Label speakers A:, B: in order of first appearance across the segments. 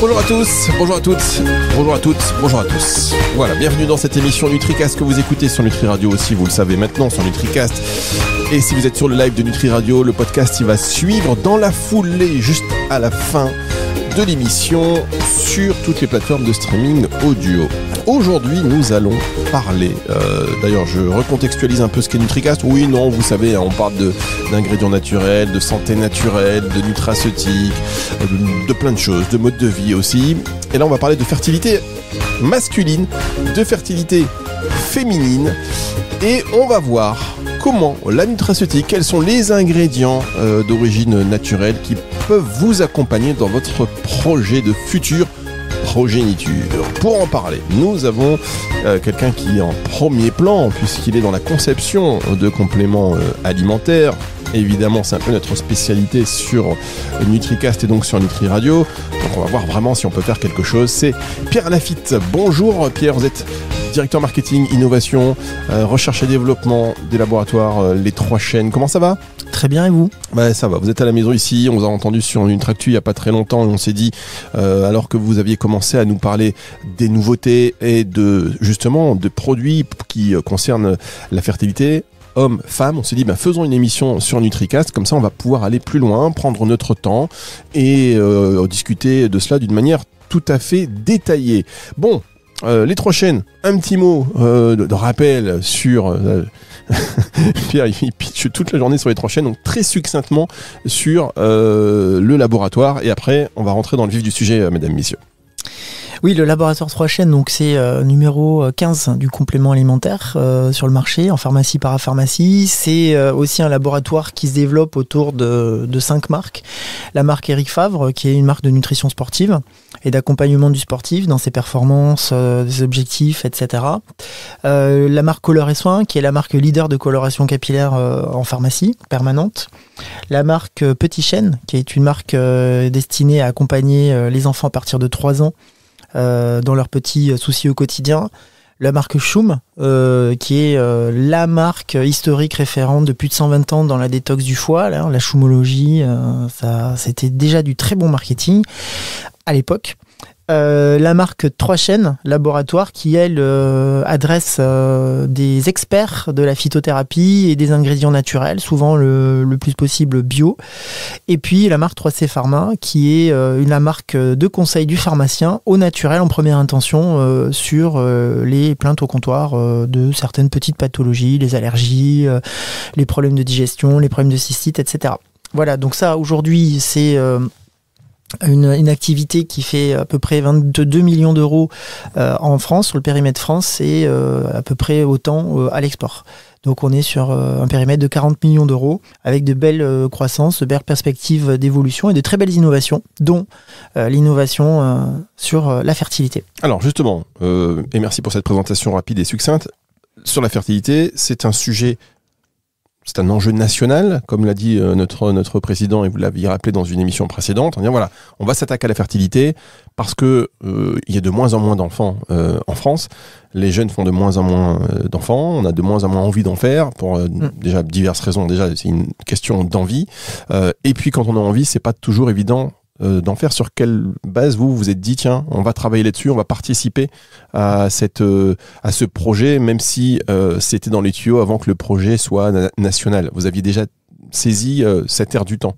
A: Bonjour à tous, bonjour à toutes, bonjour à toutes, bonjour à tous. Voilà, bienvenue dans cette émission NutriCast que vous écoutez sur Nutri Radio aussi, vous le savez maintenant sur NutriCast. Et si vous êtes sur le live de Nutri Radio, le podcast il va suivre dans la foulée, juste à la fin de l'émission, sur toutes les plateformes de streaming audio. Aujourd'hui, nous allons parler, d'ailleurs je recontextualise un peu ce qu'est NutriCast. Oui, non, vous savez, on parle d'ingrédients naturels, de santé naturelle, de nutraceutiques, de plein de choses, de mode de vie aussi. Et là, on va parler de fertilité masculine, de fertilité féminine. Et on va voir comment la nutraceutique, quels sont les ingrédients d'origine naturelle qui peuvent vous accompagner dans votre projet de futur progéniture. Pour en parler, nous avons quelqu'un qui est en premier plan puisqu'il est dans la conception de compléments alimentaires. Évidemment, c'est un peu notre spécialité sur NutriCast et donc sur Nutri Radio. Donc on va voir vraiment si on peut faire quelque chose. C'est Pierre Lafitte. Bonjour Pierre, vous êtes directeur marketing, innovation, recherche et développement des laboratoires Les Trois Chênes. Comment ça va ?
B: Très bien, et vous ?
A: Bah, ça va, vous êtes à la maison ici, on vous a entendu sur Nutractu il n'y a pas très longtemps et on s'est dit, alors que vous aviez commencé à nous parler des nouveautés et justement de produits qui concernent la fertilité, hommes, femmes, on s'est dit faisons une émission sur NutriCast, comme ça on va pouvoir aller plus loin, prendre notre temps et discuter de cela d'une manière tout à fait détaillée. Bon, Les Trois Chênes, un petit mot de rappel sur... Pierre, il pitch toute la journée sur Les Trois Chênes, donc très succinctement sur le laboratoire. Et après, on va rentrer dans le vif du sujet, mesdames, messieurs.
B: Oui, le laboratoire Trois Chênes, donc c'est numéro 15 du complément alimentaire sur le marché, en pharmacie, parapharmacie. C'est aussi un laboratoire qui se développe autour de 5 marques. La marque Eric Favre, qui est une marque de nutrition sportive et d'accompagnement du sportif dans ses performances, des objectifs, etc. La marque Color et Soins, qui est la marque leader de coloration capillaire en pharmacie permanente. La marque Petit Chêne, qui est une marque destinée à accompagner les enfants à partir de 3 ans dans leurs petits soucis au quotidien. La marque Choum, qui est la marque historique référente de plus de 120 ans dans la détox du foie, là, la choumologie, c'était déjà du très bon marketing à l'époque. La marque Trois Chênes Laboratoire qui, elle, adresse des experts de la phytothérapie et des ingrédients naturels, souvent le plus possible bio. Et puis la marque 3C Pharma qui est la marque de conseil du pharmacien au naturel en première intention sur les plaintes au comptoir de certaines petites pathologies, les allergies, les problèmes de digestion, les problèmes de cystite, etc. Voilà, donc ça aujourd'hui c'est... Une activité qui fait à peu près 22 millions d'euros en France, sur le périmètre France, et à peu près autant à l'export. Donc on est sur un périmètre de 40 millions d'euros, avec de belles croissances, de belles perspectives d'évolution et de très belles innovations, dont l'innovation sur la fertilité.
A: Alors justement, et merci pour cette présentation rapide et succincte, sur la fertilité, c'est un sujet... C'est un enjeu national, comme l'a dit notre président, et vous l'aviez rappelé dans une émission précédente. On dit, voilà, on va s'attaquer à la fertilité parce que il y a de moins en moins d'enfants en France. Les jeunes font de moins en moins d'enfants. On a de moins en moins envie d'en faire pour déjà diverses raisons. Déjà, c'est une question d'envie. Et puis, quand on a envie, c'est pas toujours évident d'en faire. Sur quelle base vous êtes dit, tiens, on va travailler là-dessus, on va participer à ce projet, même si c'était dans les tuyaux avant que le projet soit national. Vous aviez déjà saisi cette ère du temps.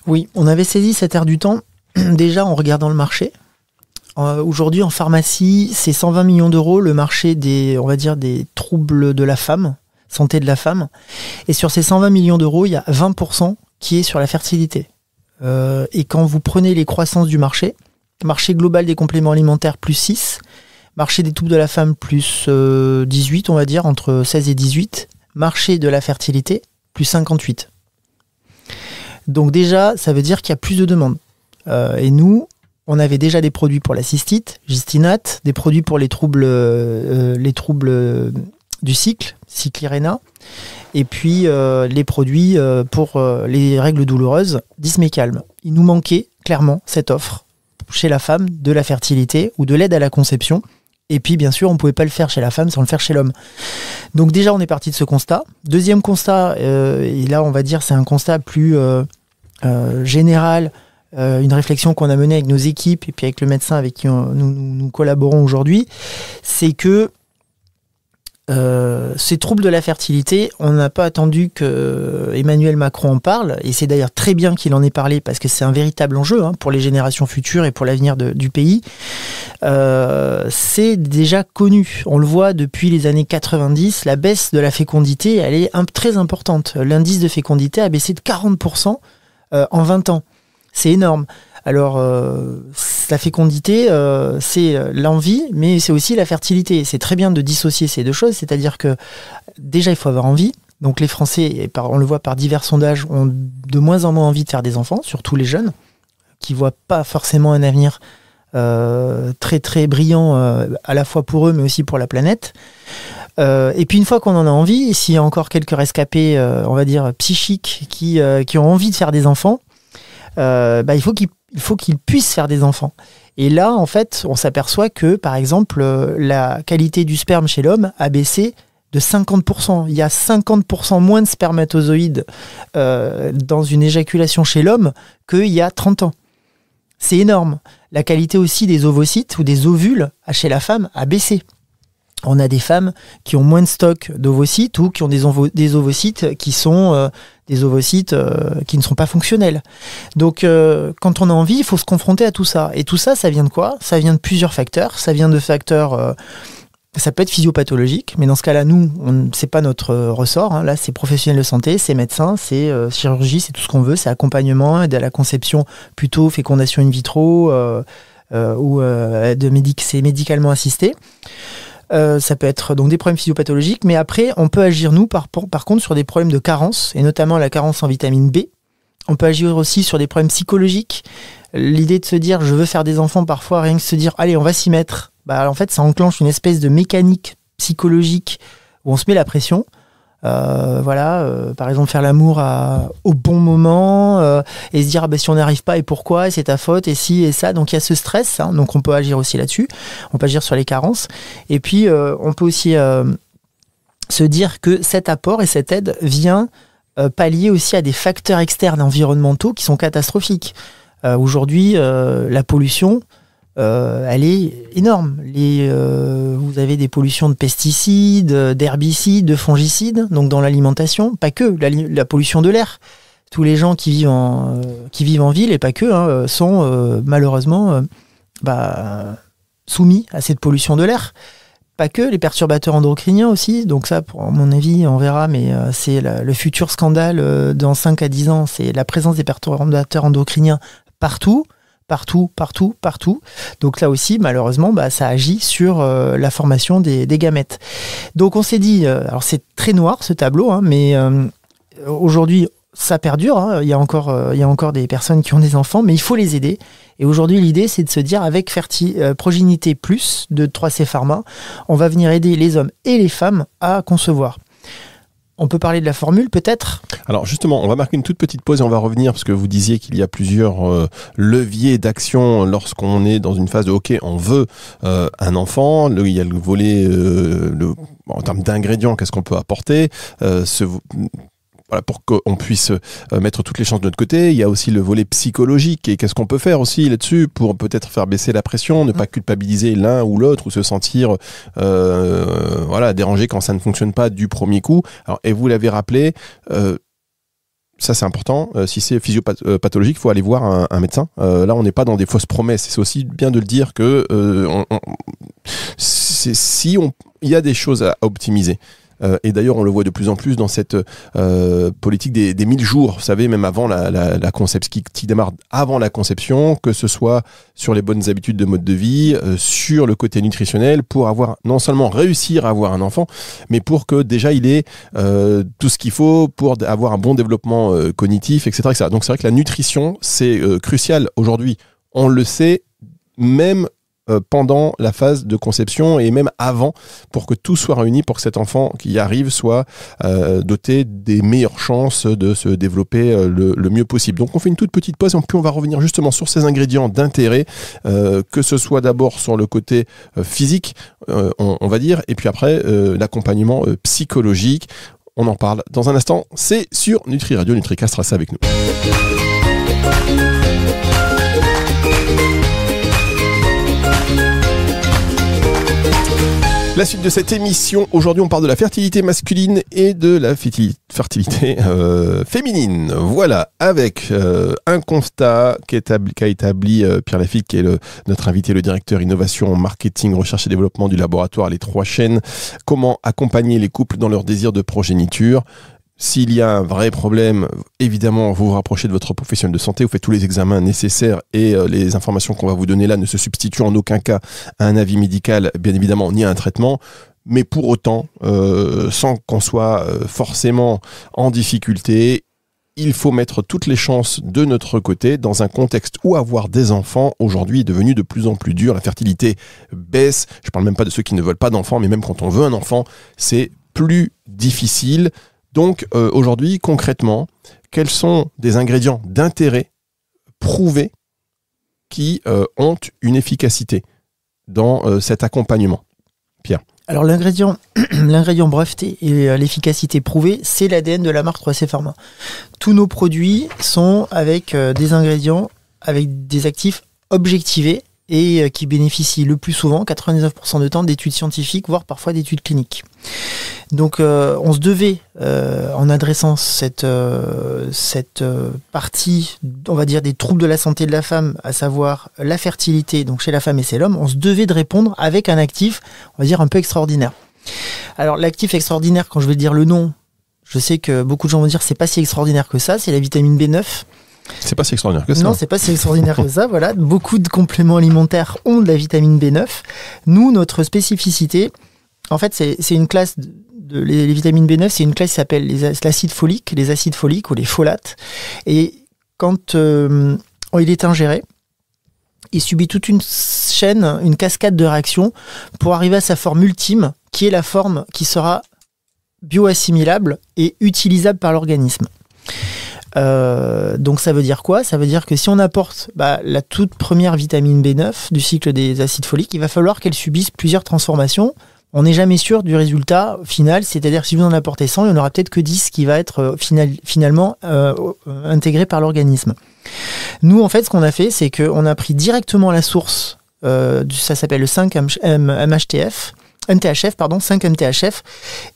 B: Oui, on avait saisi cette ère du temps déjà en regardant le marché. Aujourd'hui, en pharmacie, c'est 120 millions d'euros le marché des troubles de la femme, santé de la femme. Et sur ces 120 millions d'euros, il y a 20% qui est sur la fertilité. Et quand vous prenez les croissances du marché global des compléments alimentaires plus 6, marché des troubles de la femme plus 18, on va dire, entre 16 et 18, marché de la fertilité plus 58. Donc déjà, ça veut dire qu'il y a plus de demandes. Et nous, on avait déjà des produits pour la cystite, Gystinate, des produits pour les troubles du cycle Irena, et puis les produits pour les règles douloureuses, Dysmécalm. Il nous manquait clairement cette offre chez la femme de la fertilité ou de l'aide à la conception. Et puis, bien sûr, on ne pouvait pas le faire chez la femme sans le faire chez l'homme. Donc déjà, on est parti de ce constat. Deuxième constat, et là, on va dire, c'est un constat plus général, une réflexion qu'on a menée avec nos équipes et puis avec le médecin avec qui nous collaborons aujourd'hui, c'est que ces troubles de la fertilité, on n'a pas attendu que Emmanuel Macron en parle, et c'est d'ailleurs très bien qu'il en ait parlé parce que c'est un véritable enjeu pour les générations futures et pour l'avenir du pays. C'est déjà connu. On le voit depuis les années 90, la baisse de la fécondité, elle est très importante. L'indice de fécondité a baissé de 40% en 20 ans. C'est énorme. Alors, la fécondité, c'est l'envie, mais c'est aussi la fertilité. C'est très bien de dissocier ces deux choses, c'est-à-dire que déjà, il faut avoir envie. Donc les Français, on le voit par divers sondages, ont de moins en moins envie de faire des enfants, surtout les jeunes, qui ne voient pas forcément un avenir très très brillant, à la fois pour eux, mais aussi pour la planète. Et puis une fois qu'on en a envie, s'il y a encore quelques rescapés, on va dire, psychiques, qui ont envie de faire des enfants, il faut qu'ils puissent faire des enfants. Et là, en fait, on s'aperçoit que, par exemple, la qualité du sperme chez l'homme a baissé de 50%. Il y a 50% moins de spermatozoïdes dans une éjaculation chez l'homme qu'il y a 30 ans. C'est énorme. La qualité aussi des ovocytes ou des ovules chez la femme a baissé. On a des femmes qui ont moins de stock d'ovocytes ou qui ont des ovocytes qui sont des ovocytes qui ne sont pas fonctionnels. Donc, quand on a envie, il faut se confronter à tout ça. Et tout ça, ça vient de quoi ? Ça vient de plusieurs facteurs. Ça vient de facteurs... ça peut être physiopathologique, mais dans ce cas-là, nous, c'est pas notre ressort. Là, c'est professionnel de santé, c'est médecin, c'est chirurgie, c'est tout ce qu'on veut. C'est accompagnement, aide à la conception, plutôt fécondation in vitro ou c'est médicalement assisté. Ça peut être donc des problèmes physiopathologiques, mais après, on peut agir, nous, par contre, sur des problèmes de carence, et notamment la carence en vitamine B. On peut agir aussi sur des problèmes psychologiques. L'idée de se dire, je veux faire des enfants, parfois, rien que se dire, allez, on va s'y mettre. En fait, ça enclenche une espèce de mécanique psychologique où on se met la pression. Par exemple, faire l'amour au bon moment et se dire si on n'y arrive pas et pourquoi, et c'est ta faute, et si et ça. Donc il y a ce stress, donc on peut agir aussi là-dessus. On peut agir sur les carences. Et puis on peut aussi se dire que cet apport et cette aide vient pallier aussi à des facteurs externes environnementaux qui sont catastrophiques. Aujourd'hui, la pollution, elle est énorme. Vous avez des pollutions de pesticides, d'herbicides, de fongicides, donc dans l'alimentation, pas que la pollution de l'air. Tous les gens qui vivent en ville, et pas que, sont malheureusement soumis à cette pollution de l'air. Pas que, les perturbateurs endocriniens aussi. Donc ça, à mon avis, on verra, mais c'est le futur scandale dans 5 à 10 ans. C'est la présence des perturbateurs endocriniens partout. Donc là aussi, malheureusement, ça agit sur la formation des gamètes. Donc on s'est dit, alors c'est très noir ce tableau, mais aujourd'hui ça perdure. Il y a encore des personnes qui ont des enfants, mais il faut les aider. Et aujourd'hui, l'idée, c'est de se dire, avec Progénité Plus de 3C Pharma, on va venir aider les hommes et les femmes à concevoir. On peut parler de la formule, peut-être ?
A: Alors justement, on va marquer une toute petite pause et on va revenir, parce que vous disiez qu'il y a plusieurs leviers d'action lorsqu'on est dans une phase de « ok, on veut un enfant ». Il y a le volet, en termes d'ingrédients, qu'est-ce qu'on peut apporter pour qu'on puisse mettre toutes les chances de notre côté. Il y a aussi le volet psychologique, et qu'est-ce qu'on peut faire aussi là-dessus pour peut-être faire baisser la pression, ne pas culpabiliser l'un ou l'autre, ou se sentir dérangé quand ça ne fonctionne pas du premier coup. Alors, et vous l'avez rappelé, ça c'est important, si c'est physiopathologique, il faut aller voir un médecin. Là, on n'est pas dans des fausses promesses. C'est aussi bien de le dire que il y a des choses à optimiser. Et d'ailleurs, on le voit de plus en plus dans cette politique des 1000 jours, vous savez, même avant la conception, qui démarre avant la conception, que ce soit sur les bonnes habitudes de mode de vie, sur le côté nutritionnel, pour non seulement réussir à avoir un enfant, mais pour que déjà il ait tout ce qu'il faut pour avoir un bon développement cognitif, etc., etc. Donc c'est vrai que la nutrition, c'est crucial aujourd'hui. On le sait, même pendant la phase de conception et même avant, pour que tout soit réuni, pour que cet enfant qui arrive soit doté des meilleures chances de se développer le mieux possible. Donc on fait une toute petite pause, et puis on va revenir justement sur ces ingrédients d'intérêt, que ce soit d'abord sur le côté physique, on va dire, et puis après l'accompagnement psychologique. On en parle dans un instant, c'est sur Nutri Radio, NutriCast, restez avec nous. La suite de cette émission, aujourd'hui on parle de la fertilité masculine et de la fertilité féminine. Voilà, avec un constat qu'a établi Pierre Lafitte, qui est notre invité, le directeur innovation, marketing, recherche et développement du laboratoire Les Trois Chaînes. Comment accompagner les couples dans leur désir de progéniture. S'il y a un vrai problème, évidemment, vous vous rapprochez de votre professionnel de santé, vous faites tous les examens nécessaires et les informations qu'on va vous donner là ne se substituent en aucun cas à un avis médical, bien évidemment, ni à un traitement. Mais pour autant, sans qu'on soit forcément en difficulté, il faut mettre toutes les chances de notre côté dans un contexte où avoir des enfants aujourd'hui est devenu de plus en plus dur. La fertilité baisse. Je ne parle même pas de ceux qui ne veulent pas d'enfants, mais même quand on veut un enfant, c'est plus difficile. Donc aujourd'hui, concrètement, quels sont des ingrédients d'intérêt prouvés qui ont une efficacité dans cet accompagnement? Pierre.
B: Alors l'ingrédient breveté et l'efficacité prouvée, c'est l'ADN de la marque 3C Pharma. Tous nos produits sont avec des ingrédients, avec des actifs objectivés et qui bénéficient le plus souvent, 99% de temps, d'études scientifiques, voire parfois d'études cliniques. Donc on se devait, en adressant cette partie, on va dire, des troubles de la santé de la femme, à savoir la fertilité, donc chez la femme et chez l'homme, on se devait de répondre avec un actif, on va dire, un peu extraordinaire. Alors l'actif extraordinaire, quand je vais dire le nom, je sais que beaucoup de gens vont dire c'est pas si extraordinaire que ça, c'est la vitamine B9.
A: C'est pas si extraordinaire que ça.
B: Non, c'est pas si extraordinaire que ça, voilà. Beaucoup de compléments alimentaires ont de la vitamine B9. Nous, notre spécificité, en fait, c'est une classe les vitamines B9, c'est une classe qui s'appelle l'acide folique, les acides foliques ou les folates. Et quand il est ingéré, il subit toute une chaîne, une cascade de réactions pour arriver à sa forme ultime, qui est la forme qui sera bioassimilable et utilisable par l'organisme. Donc ça veut dire quoi? Ça veut dire que si on apporte la toute première vitamine B9 du cycle des acides foliques, il va falloir qu'elle subisse plusieurs transformations. On n'est jamais sûr du résultat final, c'est-à-dire que si vous en apportez 100, il n'y en aura peut-être que 10 qui va être finalement intégré par l'organisme. Nous, en fait, ce qu'on a fait, c'est qu'on a pris directement la source, ça s'appelle le 5-MTHF, 5-MTHF,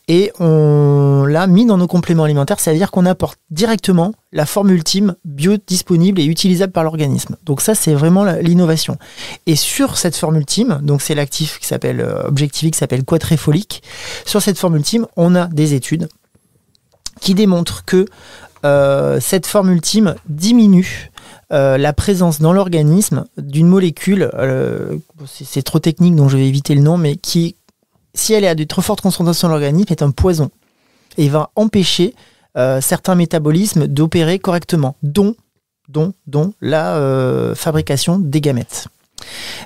B: et on l'a mis dans nos compléments alimentaires, c'est-à-dire qu'on apporte directement la forme ultime biodisponible et utilisable par l'organisme. Donc ça, c'est vraiment l'innovation. Et sur cette forme ultime, donc c'est l'actif qui s'appelle objectivé, qui s'appelle quadrifolique, sur cette forme ultime, on a des études qui démontrent que cette forme ultime diminue la présence dans l'organisme d'une molécule, c'est trop technique donc je vais éviter le nom, mais qui, si elle est à de trop fortes concentrations dans l'organisme, est un poison et va empêcher certains métabolismes d'opérer correctement, dont la fabrication des gamètes.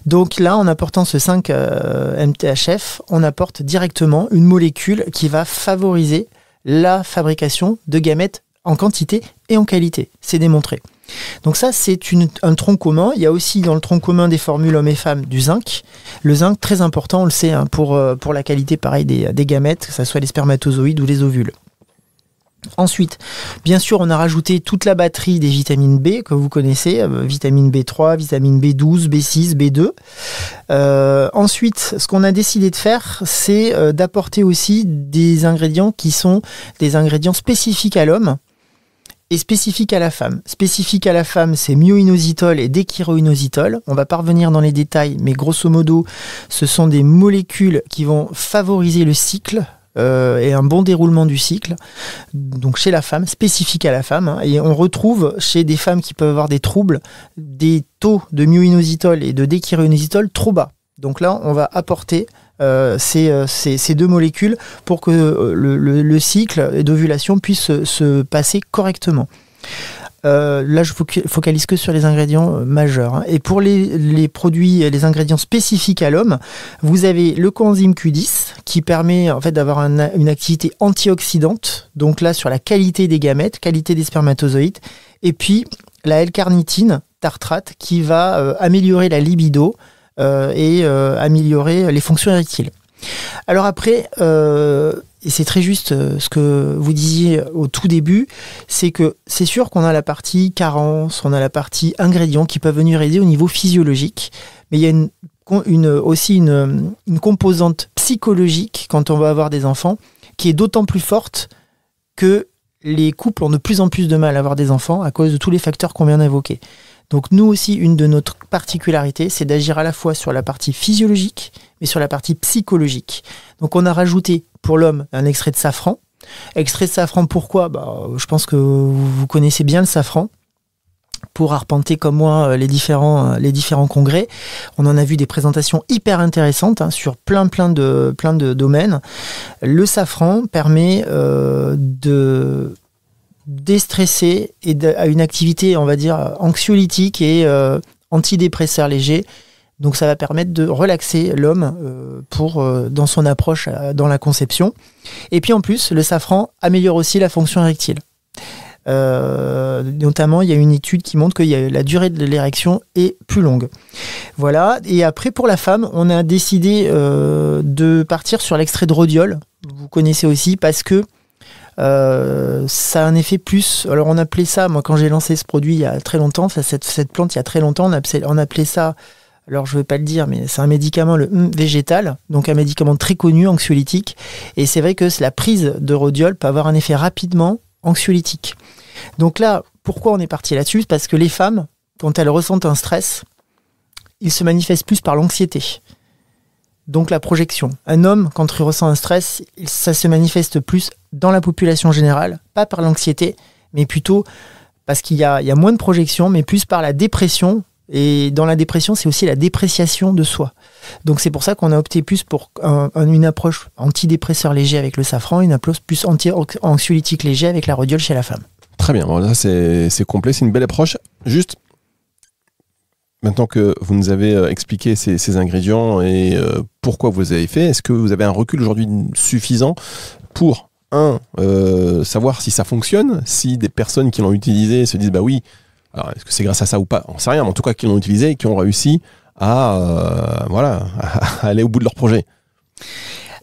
B: Donc là, en apportant ce 5-MTHF, on apporte directement une molécule qui va favoriser la fabrication de gamètes en quantité et en qualité. C'est démontré. Donc ça, c'est un tronc commun. Il y a aussi dans le tronc commun des formules hommes et femmes du zinc. Le zinc, très important, on le sait, hein, pour la qualité pareil des gamètes, que ce soit les spermatozoïdes ou les ovules. Ensuite, bien sûr, on a rajouté toute la batterie des vitamines B que vous connaissez, vitamine B3, vitamine B12, B6, B2. Ensuite, ce qu'on a décidé de faire, c'est d'apporter aussi des ingrédients qui sont des ingrédients spécifiques à l'homme et spécifiques à la femme. Spécifiques à la femme, c'est myo-inositol et déchiroinositol. On va pas revenir dans les détails, mais grosso modo, ce sont des molécules qui vont favoriser le cycle et un bon déroulement du cycle, donc chez la femme, spécifique à la femme, hein, et on retrouve chez des femmes qui peuvent avoir des troubles, des taux de myo-inositol et de déchiroinositol trop bas. Donc là, on va apporter ces deux molécules pour que le cycle d'ovulation puisse se passer correctement. Là, je focalise que sur les ingrédients majeurs. Hein. Et pour les produits, les ingrédients spécifiques à l'homme, vous avez le coenzyme Q10 qui permet en fait d'avoir une activité antioxydante. Donc là, sur la qualité des gamètes, qualité des spermatozoïdes. Et puis la L-carnitine tartrate qui va améliorer la libido et améliorer les fonctions érectiles. Alors après, et c'est très juste ce que vous disiez au tout début, c'est que c'est sûr qu'on a la partie carence, on a la partie ingrédients qui peuvent venir aider au niveau physiologique, mais il y a une aussi une composante psychologique quand on va avoir des enfants qui est d'autant plus forte que les couples ont de plus en plus de mal à avoir des enfants à cause de tous les facteurs qu'on vient d'évoquer. Donc nous aussi, une de notre particularités, c'est d'agir à la fois sur la partie physiologique, mais sur la partie psychologique. Donc on a rajouté pour l'homme un extrait de safran. Extrait de safran, pourquoi ? Je pense que vous connaissez bien le safran. Pour arpenter comme moi les différents congrès, on en a vu des présentations hyper intéressantes sur plein de domaines. Le safran permet de déstresser et à une activité, on va dire, anxiolytique et antidépresseur léger. Donc ça va permettre de relaxer l'homme dans son approche dans la conception. Et puis en plus, le safran améliore aussi la fonction érectile. Notamment, il y a une étude qui montre que la durée de l'érection est plus longue. Voilà. Et après, pour la femme, on a décidé de partir sur l'extrait de rhodiole. Vous connaissez aussi parce que ça a un effet plus. Alors, on appelait ça, moi, quand j'ai lancé ce produit il y a très longtemps, cette plante il y a très longtemps, on appelait ça. Alors, je ne vais pas le dire, mais c'est un médicament, le végétal, donc un médicament très connu, anxiolytique. Et c'est vrai que la prise de rhodiole peut avoir un effet rapidement anxiolytique. Donc là, pourquoi on est parti là-dessus ? Parce que les femmes, quand elles ressentent un stress, il se manifeste plus par l'anxiété. Donc la projection. Un homme, quand il ressent un stress, ça se manifeste plus dans la population générale, pas par l'anxiété, mais plutôt parce qu'il y a moins de projection, mais plus par la dépression. Et dans la dépression, c'est aussi la dépréciation de soi. Donc c'est pour ça qu'on a opté plus pour une approche antidépresseur léger avec le safran, une approche plus anxiolytique léger avec la rhodiole chez la femme.
A: Très bien, bon, là c'est complet, c'est une belle approche. Juste, maintenant que vous nous avez expliqué ces ingrédients et pourquoi vous les avez fait, est-ce que vous avez un recul aujourd'hui suffisant pour, savoir si ça fonctionne, si des personnes qui l'ont utilisé se disent, bah oui, alors est-ce que c'est grâce à ça ou pas ? On ne sait rien, mais en tout cas qui l'ont utilisé et qui ont réussi à aller au bout de leur projet.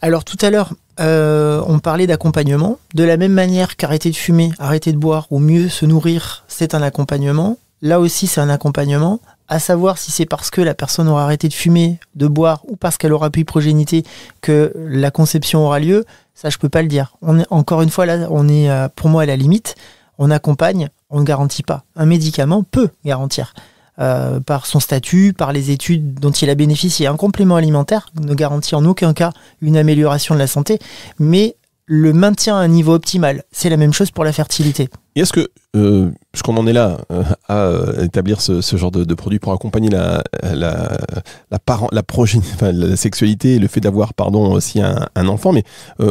B: Alors tout à l'heure, on parlait d'accompagnement. De la même manière qu'arrêter de fumer, arrêter de boire ou mieux se nourrir, c'est un accompagnement. Là aussi, c'est un accompagnement. À savoir si c'est parce que la personne aura arrêté de fumer, de boire ou parce qu'elle aura plus de progénité que la conception aura lieu, ça je peux pas le dire. Encore une fois, là, on est pour moi à la limite. On accompagne, on ne garantit pas. Un médicament peut garantir. Par son statut, par les études dont il a bénéficié. Un complément alimentaire ne garantit en aucun cas une amélioration de la santé, mais le maintien à un niveau optimal. C'est la même chose pour la fertilité.
A: Et est-ce que, puisqu'on en est là à établir ce genre de produit pour accompagner la sexualité et le fait d'avoir aussi un enfant, mais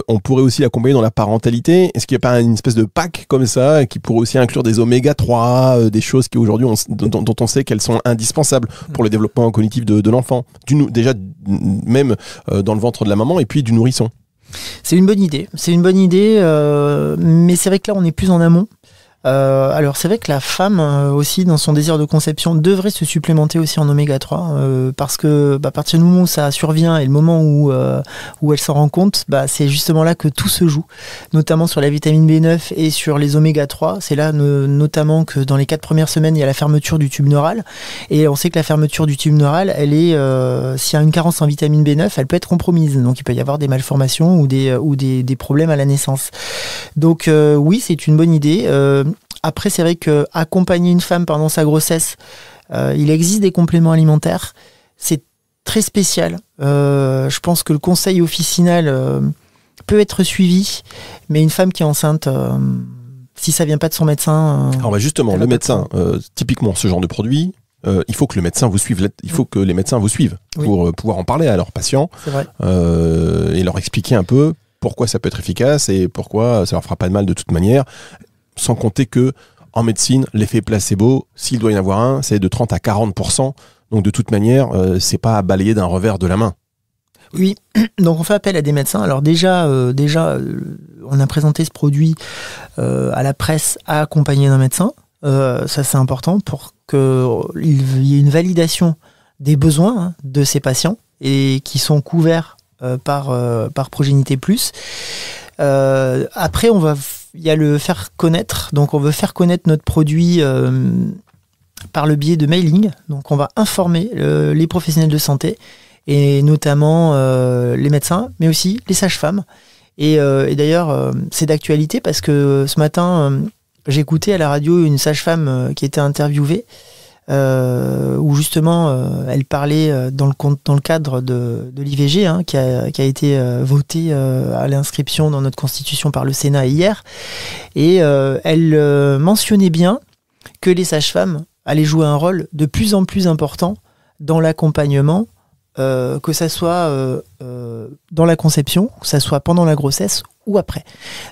A: on pourrait aussi l'accompagner dans la parentalité. Est-ce qu'il n'y a pas une espèce de pack comme ça qui pourrait aussi inclure des oméga 3, des choses qui aujourd'hui dont on sait qu'elles sont indispensables pour le développement cognitif de l'enfant, déjà même dans le ventre de la maman et puis du nourrisson?
B: C'est une bonne idée, mais c'est vrai que là on est plus en amont. Alors c'est vrai que la femme aussi dans son désir de conception devrait se supplémenter aussi en oméga 3 parce que à partir du moment où ça survient et le moment où elle s'en rend compte, c'est justement là que tout se joue, notamment sur la vitamine B9 et sur les oméga 3. C'est là notamment que dans les 4 premières semaines il y a la fermeture du tube neural et on sait que la fermeture du tube neural elle est s'il y a une carence en vitamine B9 elle peut être compromise, donc il peut y avoir des malformations ou des problèmes à la naissance. Donc oui c'est une bonne idée. Après, c'est vrai qu'accompagner une femme pendant sa grossesse, il existe des compléments alimentaires. C'est très spécial. Je pense que le conseil officinal peut être suivi, mais une femme qui est enceinte, si ça ne vient pas de son médecin...
A: Alors justement, le médecin, typiquement ce genre de produit, il faut que le médecin vous suive. Il faut que les médecins vous suivent pour pouvoir en parler à leurs patients et leur expliquer un peu pourquoi ça peut être efficace et pourquoi ça leur fera pas de mal de toute manière. Sans compter que en médecine, l'effet placebo, s'il doit y en avoir un, c'est de 30 à 40%. Donc de toute manière, c'est pas à balayer d'un revers de la main.
B: Oui, donc on fait appel à des médecins. Alors déjà, on a présenté ce produit à la presse à accompagner d'un médecin. Ça c'est important pour qu'il y ait une validation des besoins de ces patients et qui sont couverts par Progénité Plus. Après, il y a le faire connaître. Donc, on veut faire connaître notre produit par le biais de mailing. Donc, on va informer les professionnels de santé et notamment les médecins, mais aussi les sages-femmes. Et d'ailleurs, c'est d'actualité parce que ce matin, j'ai écouté à la radio une sage-femme qui était interviewée, où justement elle parlait dans le cadre de l'IVG, qui a été voté à l'inscription dans notre constitution par le Sénat hier, et elle mentionnait bien que les sages-femmes allaient jouer un rôle de plus en plus important dans l'accompagnement, que ça soit dans la conception, que ça soit pendant la grossesse ou après.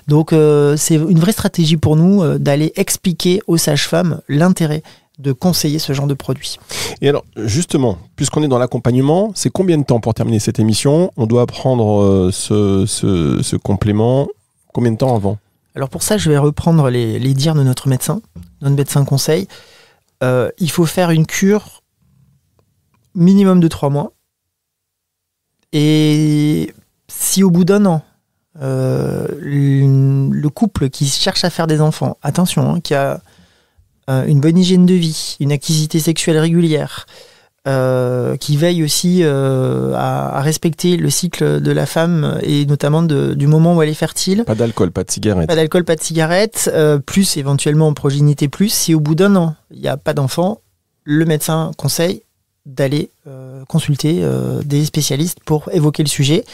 B: Donc c'est une vraie stratégie pour nous d'aller expliquer aux sages-femmes l'intérêt de conseiller ce genre de produit.
A: Et alors, justement, puisqu'on est dans l'accompagnement, c'est combien de temps pour terminer cette émission? On doit prendre ce complément combien de temps avant?
B: Alors pour ça, je vais reprendre les dires de notre médecin conseil. Il faut faire une cure minimum de 3 mois. Et si au bout d'un an, le couple qui cherche à faire des enfants, attention, qui a une bonne hygiène de vie, une activité sexuelle régulière, qui veille aussi à respecter le cycle de la femme et notamment du moment où elle est fertile.
A: Pas d'alcool, pas de cigarette.
B: Pas d'alcool, pas de cigarette, plus éventuellement en progénité plus. Si au bout d'un an, il n'y a pas d'enfant, le médecin conseille d'aller consulter des spécialistes pour évoquer le sujet.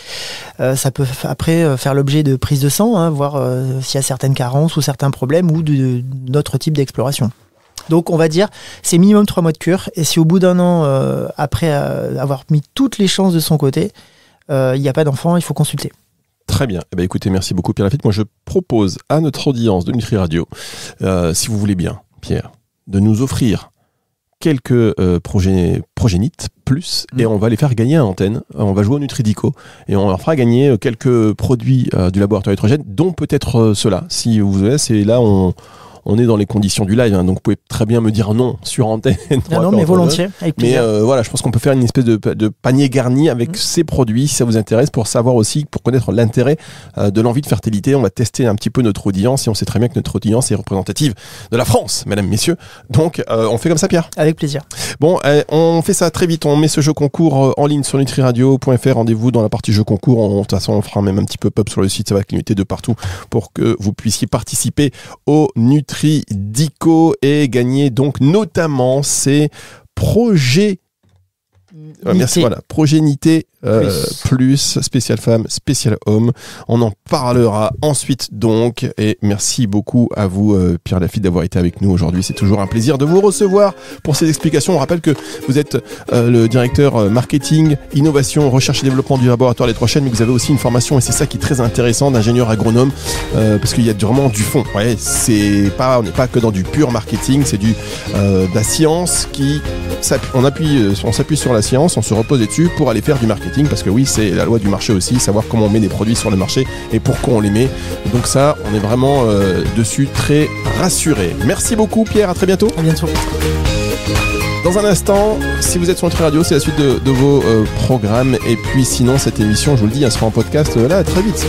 B: Ça peut après faire l'objet de prise de sang, voir s'il y a certaines carences ou certains problèmes ou d'autres types d'exploration. Donc on va dire c'est minimum 3 mois de cure, et si au bout d'un an, après avoir mis toutes les chances de son côté, il n'y a pas d'enfant, il faut consulter.
A: Très bien. Eh bien, écoutez, merci beaucoup Pierre Lafitte. Moi je propose à notre audience de Nutri Radio, si vous voulez bien, Pierre, de nous offrir quelques progénites plus, et on va les faire gagner à l'antenne. On va jouer au Nutridico et on leur fera gagner quelques produits du laboratoire Etrogène, dont peut-être ceux-là. Si vous voulez, c'est là on est dans les conditions du live, donc vous pouvez très bien me dire non sur antenne.
B: Non, mais volontiers, avec plaisir.
A: Mais voilà, je pense qu'on peut faire une espèce de panier garni avec ces produits, si ça vous intéresse, pour savoir aussi, pour connaître l'intérêt de l'envie de fertilité. On va tester un petit peu notre audience, et on sait très bien que notre audience est représentative de la France, mesdames, messieurs. Donc, on fait comme ça, Pierre?
B: Avec plaisir.
A: Bon, on fait ça très vite. On met ce jeu concours en ligne sur nutriradio.fr. Rendez-vous dans la partie jeu concours. De toute façon, on fera même un petit pop-up sur le site. Ça va clignoter de partout pour que vous puissiez participer au Nutridico et gagner donc notamment ces merci, voilà, progénité plus spécial femme, spécial homme. On en parlera ensuite donc, et merci beaucoup à vous Pierre Lafitte d'avoir été avec nous aujourd'hui. C'est toujours un plaisir de vous recevoir pour ces explications. On rappelle que vous êtes le directeur marketing, innovation, recherche et développement du laboratoire Les Trois Chênes, mais que vous avez aussi une formation, et c'est ça qui est très intéressant, d'ingénieur agronome, parce qu'il y a vraiment du fond. Ouais, on n'est pas que dans du pur marketing, c'est de la science on s'appuie sur la science, on se repose dessus pour aller faire du marketing, parce que oui, c'est la loi du marché aussi, savoir comment on met des produits sur le marché et pourquoi on les met. Donc ça, on est vraiment dessus très rassuré. Merci beaucoup Pierre, à très bientôt.
B: À bientôt.
A: Dans un instant, si vous êtes sur Nutri Radio, c'est la suite de vos programmes. Et puis sinon, cette émission, je vous le dis, elle sera en podcast là très vite.